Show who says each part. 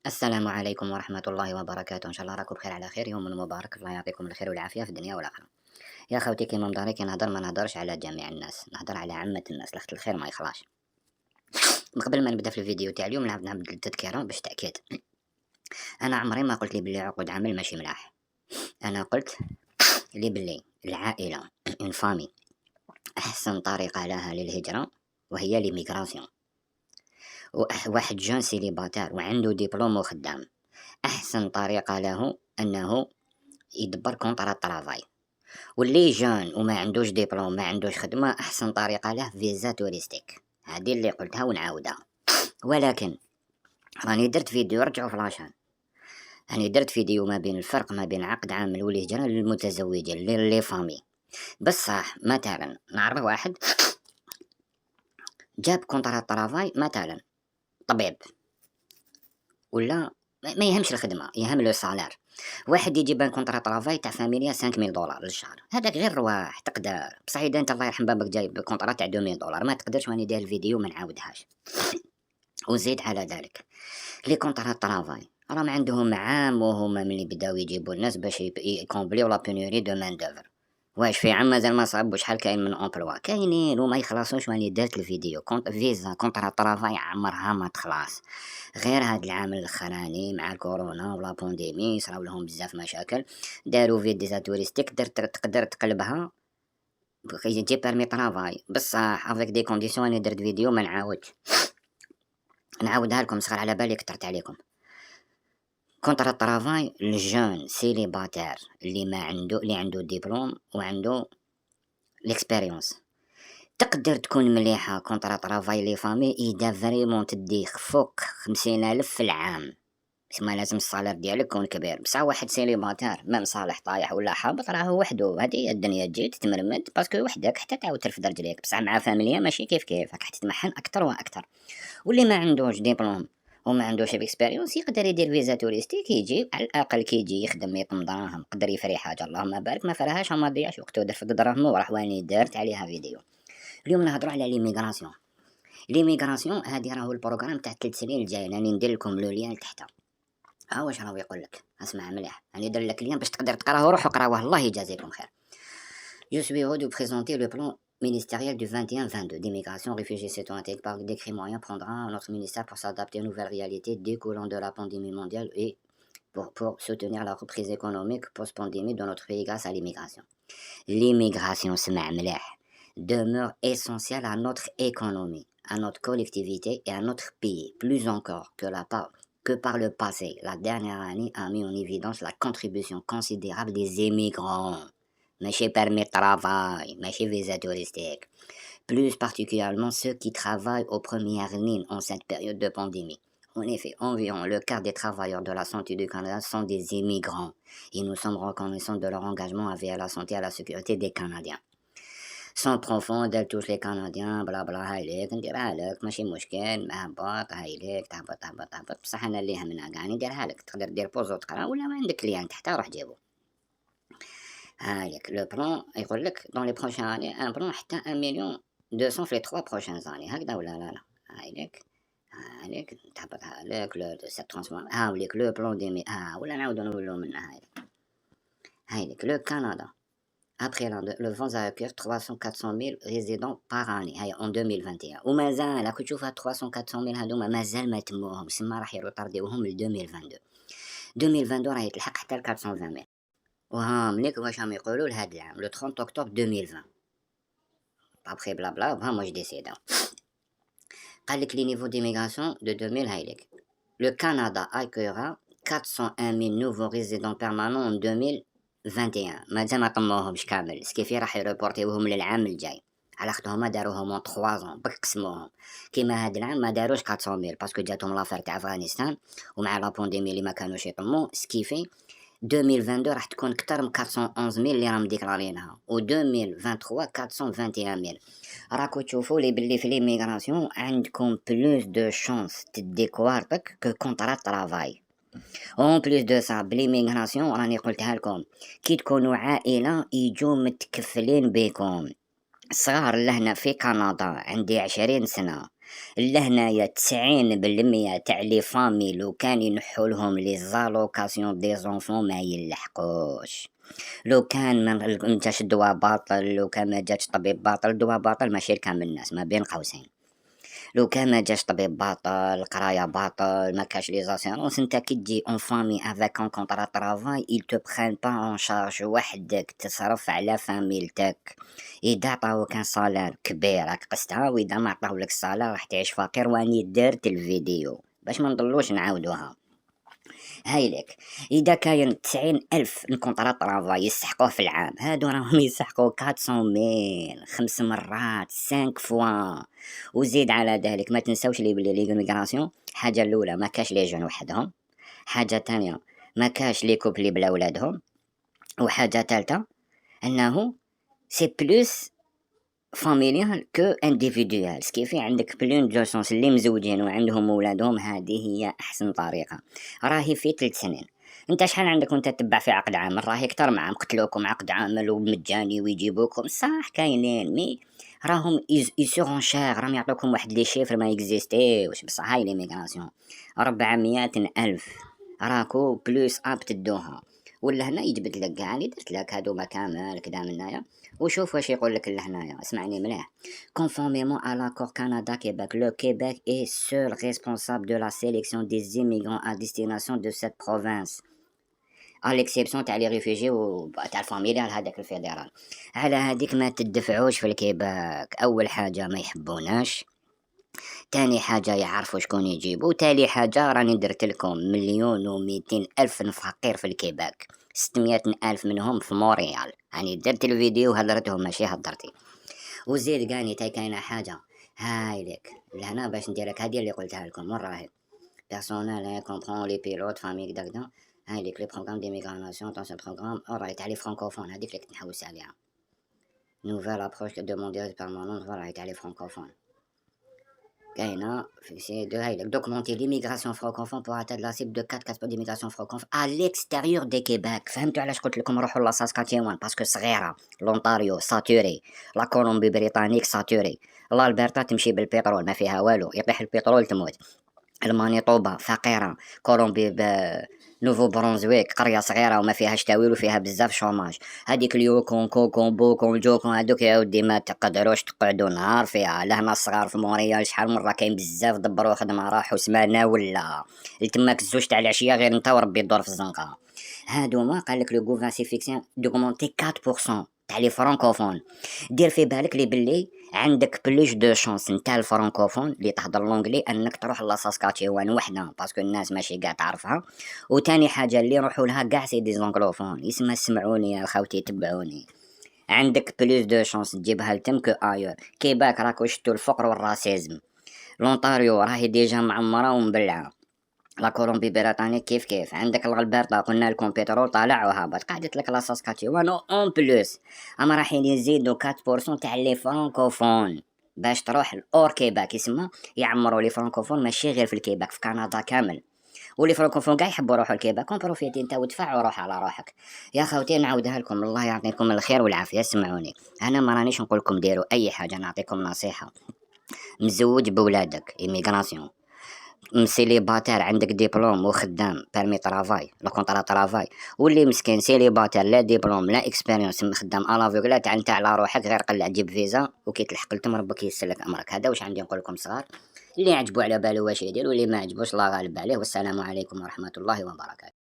Speaker 1: السلام عليكم ورحمة الله وبركاته، إن شاء الله راكم بخير على خير، يوم مبارك، الله يعطيكم الخير والعافية في الدنيا والآخرة. يا خوتي كيما مداري كي نهضر ما نهضرش على جميع الناس، نهضر على عامة الناس، لخت الخير ما يخلاش. من قبل ما نبدا في الفيديو تاع اليوم نعاود التذكيرة باش تأكيد. أنا عمري ما قلت لي بلي عقود عمل ماشي ملاح، أنا قلت لي بلي العائلة اون فامي أحسن طريقة لها للهجرة وهي ليميغراسيون. واحد جون سيليباتير وعنده دبلوم وخدام، أحسن طريقة له أنه يدبر كونطرا طرافاي. واللي جون وما عندوش ديبلوم ما عندوش خدمة أحسن طريقة له فيزا توريستيك، هذه اللي قلتها ونعاودها. ولكن راني درت فيديو، رجعوا في لاشان، راني درت فيديو ما بين الفرق ما بين عقد عامل والهجرة للمتزوجين لي فامي. بصح مثلا نعرف واحد جاب كونترا طرافاي، مثلا طبيب ولا ما يهمش الخدمة، يهم لو سالير. واحد يجيب ان كونترا طرافاي تاع فاميليا 5000 دولار للشهر، هذاك غير رواح تقدر، بصح اذا انت الله يرحم بابك جايب كونترا تاع 2000 دولار ما تقدرش، واني داير الفيديو ما نعاودهاش. وزيد على ذلك لي كونترا طرافاي راهم عندهم عام وهما ملي بداو يجيبوا الناس باش يكومبليو لا بينوري دو مان دوفر. واش في عام مازال ما صاب شحال كاين من امبلوا كاينين وما يخلصوش، واني درت الفيديو فيزا كونترا طرافاي عمرها ما تخلص. غير هاد العام الاخراني مع الكورونا ولا بونديمي صراو لهم بزاف مشاكل، داروا فيزا توريستيك تقدر تقلبها تجي بيرمي طرافاي، بصح افيك دي كونديسيون. اني درت فيديو ما نعاودش نعاودها لكم، صغر على بالي كثرت عليكم. كونترا طرافاي للجون سيليباتير اللي عنده ديبلوم وعنده ليكسبيريونس تقدر تكون مليحة. كونترا طرافاي لي فامي إذا فريمون تديك فوق 50,000 في العام، تسمى لازم الصالير ديالك يكون كبير. بصح واحد سيليباتير مام صالح طايح ولا حابط راه وحدو، هادي هي الدنيا، تجي تتمرمد باسكو وحدك حتى تعاود ترفد رجليك. بصح مع فاميليا ماشي كيف كيف، راك تتمحن أكتر وأكتر. واللي ما عندوش ديبلوم وما عندوش اكسبيريونس يقدر يدير فيزا توريستيك، يجي على الاقل كي يجي يخدم يطم دراهم، يقدر يفري حاجه اللهم بارك، ما فرهاش ما ضيعش وقته، درت دراهم وراح، واني درت عليها فيديو. اليوم نهضروا على ليميغراسيون. ليميغراسيون هذه راهو البروغرام تاع 3 سنين الجاي، راني ندير لكم لو لين تحت. ها واش راهو يقول لك، اسمع مليح، راني ندير لك لين باش تقدر تقراه، روحوا قراوه الله يجازيكم خير. Je suis heureux de présenter le plan ministériel du 21-22 d'immigration, réfugiés citoyens par décret moyen prendra notre ministère pour s'adapter aux nouvelles réalités découlant de la pandémie mondiale et pour soutenir la reprise économique post-pandémie de notre pays grâce à l'immigration. L'immigration, سمع مليح, demeure essentielle à notre économie, à notre collectivité et à notre pays, plus encore que par le passé. La dernière année a mis en évidence la contribution considérable des immigrants. ماشي permis de travail, ماشي visa touristique. Plus particulièrement ceux qui travaillent aux premières lignes en cette période de pandémie. En effet, environ le quart des travailleurs de la santé du Canada sont des immigrants et nous sommes reconnaissants de leur engagement à veiller à la santé et à la sécurité des Canadiens. Sans profond de tous les Canadiens بلا بلا هايليك نديرها لك ماشي مشكل، مهبط هايليك تهبط بصح انا اللي يهمنا كاع نديرها لك، تقدر دير بوز وتقرا ولا ما عندك كليان تحت روح جيبو. هايليك لو بلان يقول لك دون لي بروشان اني ان بلان حتى 1,200,000 في لي 3 بروشان زاني، هكذا ولا لا؟ هايليك تهبطها لك لو سيت ترانسفورم. هاوليك لو بلان دي ها ولا نعاودو نقولو منها. هايليك لو كندا après le vent à accueillir 300-400,000 résidents par année هاي en 2021 ومازال راك تشوف 300-400,000 هذوما مازال ما تموهم، سما راح يروطارديوهم ل 2022. 2022 راه يتلحق حتى ل 420,000. وهام ليك واش راهم يقولوا لهاد العام لو 30 اكتوبر 2020 ابخي بلا بلا وهم واش ديسيداو. قال لك لي نيفو ديميغراسيون دو 2000 هايليك لو كندا accueillera 401,000 nouveaux résidents permanents en 2021. مازال ما طموهمش كامل، سكيفي راح يروبورتيوهم للعام الجاي، على خاطر هما داروهم اون 3 زون بك قسموهم. كيما هاد العام ما داروش 400,000 باسكو جاتهم لافير تاع افغانستان ومع لا بانديمي اللي ما كانوش يطمو، سكيفي 2022 راح تكون كتر من 411,000 اللي راهم ديكلارينها، و 2023 421,000. راكو تشوفوا لي بلي في ليميغراسيون عندكم بلوس دو شانس تديك وارطك كو كونطرا طرافاي. اون بلوس دو سا بليميغراسيون راني قلتها لكم، كي تكونوا عائله يجو متكفلين بكم. صغار لهنا في كندا عندي 20 سنه لهنايا 90% تاع لي فامي لو كان ينحولهم لي زالوكاسيون دي زونفون ما يلحقوش. لو كان ما جاش الدوا باطل، لو كان ما جاش طبيب باطل، الدوا باطل ماشي لكامل الناس ما بين قوسين. لو كان ما جاش طبيب باطل، قرايه باطل، ما كاش لي زاسيرونس، نتا كي تجي اون فامي افيك ان كونطرا طرافاي ils te prennent pas en charge وحدك تصرف على فاميلتك. اذا عطاوك ان صالير كبير راك قستها، واذا ما عطاولك الصالير راح تعيش فقير. واني درت الفيديو باش ما نضلوش نعاودوها. هاي لك. إذا كاين 90,000 الكونطرا طرافاي يسحقوه في العام، هادو راهم يسحقو 400,000 5 مرات 5 فوا. وزيد على ذلك ما تنساوش لي بلي ليميغراسيون حاجة الأولى ما كاش لي جون وحدهم، حاجة تانية ما كاش لي كوبلي بلا ولادهم، وحاجة تالتة أنه سي بلوس فاميليال كو انديفيدوال. سكيفي عندك بلون دو سونس اللي مزوجين وعندهم ولادهم، هذه هي احسن طريقه. راهي في 3 سنين. انت شحال عندك وانت تتبع في عقد عامل؟ راهي اكثر معاهم قتلوكم عقد عامل ومجاني ويجيبوكم صح كاينين، مي راهم يسورون شير، راهم يعطوكم واحد لي شيفر ما اكزيستيوش. بصح هاي ليميغراسيون 400,000 راكو بلوس اب تدوها. ولا هنا يجبد لك كاع اللي درت لك هادو ما كامل كدا منايا. وشوف واش يقول لك لهنايا، اسمعني مليح. Conformément à l'accord Canada-Québec, le Québec est seul responsable de la sélection des immigrants à destination de cette province, à l'exception تاع لي ريفوجي تاع الفاميليال هذاك الفيدرال. على هذيك ما تدفعوش في الكيباك. اول حاجه ما يحبوناش، تاني حاجة يعرفوا شكون يجيبوا، تالي حاجة راني درت لكم 1,200,000 فقير في الكيباك، 600,000 منهم في مونريال. يعني درت الفيديو هدرتهم ماشي هدرتي. وزيد قاني تاي كاينة حاجة هاي لك لهنا باش نديرك هادي اللي قلتها لكم. وين راهي؟ بيرسونيل كومبرون لي بيلوت فامي كدا هاي لك لي بروغرام ديميغراسيون دون سو بروغرام. راهي تاع لي فرانكوفون هاديك اللي كنت نحوس عليها. نوفيل ابروش دومونديوز بيرمانونت. راهي تاع لي فرانكوفون كاينه في دو هاي لك دوكمونتي ليميغراسيون فرانكوفون بور اتاد لا سيب دو 4 كاسبور ديميغراسيون فرانكوفون ا ليكستيريور دي كيباك. فهمتوا علاش قلت لكم روحوا لا ساسكاتيوان؟ باسكو صغيره، لونتاريو ساتوري، لا كولومبي بريطانيك ساتوري، البرتا تمشي بالبترول ما فيها والو، يطيح البترول تموت. المانيطوبا فقيرة، كولومبي نوفو برونزويك قرية صغيرة وما فيهاش تاويل وفيها بزاف شوماج. هاديك اليوكون كوكون بوكون جوكون هادوك يا ودي ما تقدروش تقعدوا نهار فيها. لهنا الصغار في مونريال شحال مرة كاين بزاف دبروا خدمة راحوا سمانة ولا لتماك الزوج تاع العشية غير نتا وربي يدور في الزنقة. هادوما قالك لو غوفرن سي فيكسيون دوغمونتي 4% تاع لي فرانكوفون. دير في بالك لي بلي عندك بلوش دو شونس نتا الفرانكوفون اللي تهضر لونجلي انك تروح لساسكاتشيوان وحده باسكو الناس ماشي قاع تعرفها. وتاني حاجه اللي يروحوا لها قاع سي دي زونغلوفون. يسمى سمعوني يا خوتي تبعوني، عندك بلوس دو شونس تجيبها لتم كو ايور. كيباك راكو شتو الفقر والراسيزم. لونتاريو راهي ديجا معمره ومبلعه. لا كولومبي بريطانيك كيف كيف. عندك الغلبرتا قلنا لكم بترول طالع وهابط. قعدت لك لا ساسكاتشوان اون بلوس اما رايحين يزيدوا 4% تاع لي فرانكوفون باش تروح الاور كيباك. يسمى يعمروا لي فرانكوفون ماشي غير في الكيباك، في كندا كامل. ولي فرانكوفون كاع يحبوا يروحوا الكيباك. كون بروفيتي انت ودفع وروح على روحك. يا خوتي نعاودها لكم، الله يعطيكم الخير والعافيه. سمعوني انا ما رانيش نقول لكم ديروا اي حاجه، نعطيكم نصيحه. مزوج بولادك ايميغراسيون، سيليباتير عندك ديبلوم وخدام بيرمي طرافاي لو كونطرا طرافاي، واللي مسكين سيليباتير لا ديبلوم لا اكسبيريونس خدام الافيغ لا تاع نتا على روحك غير قلع جيب فيزا وكي تلحق لتم ربك ييسر لك امرك. هذا واش عندي نقول لكم صغار. اللي عجبو على بالو واش يدير واللي ما عجبوش الله غالب عليه. والسلام عليكم ورحمه الله وبركاته.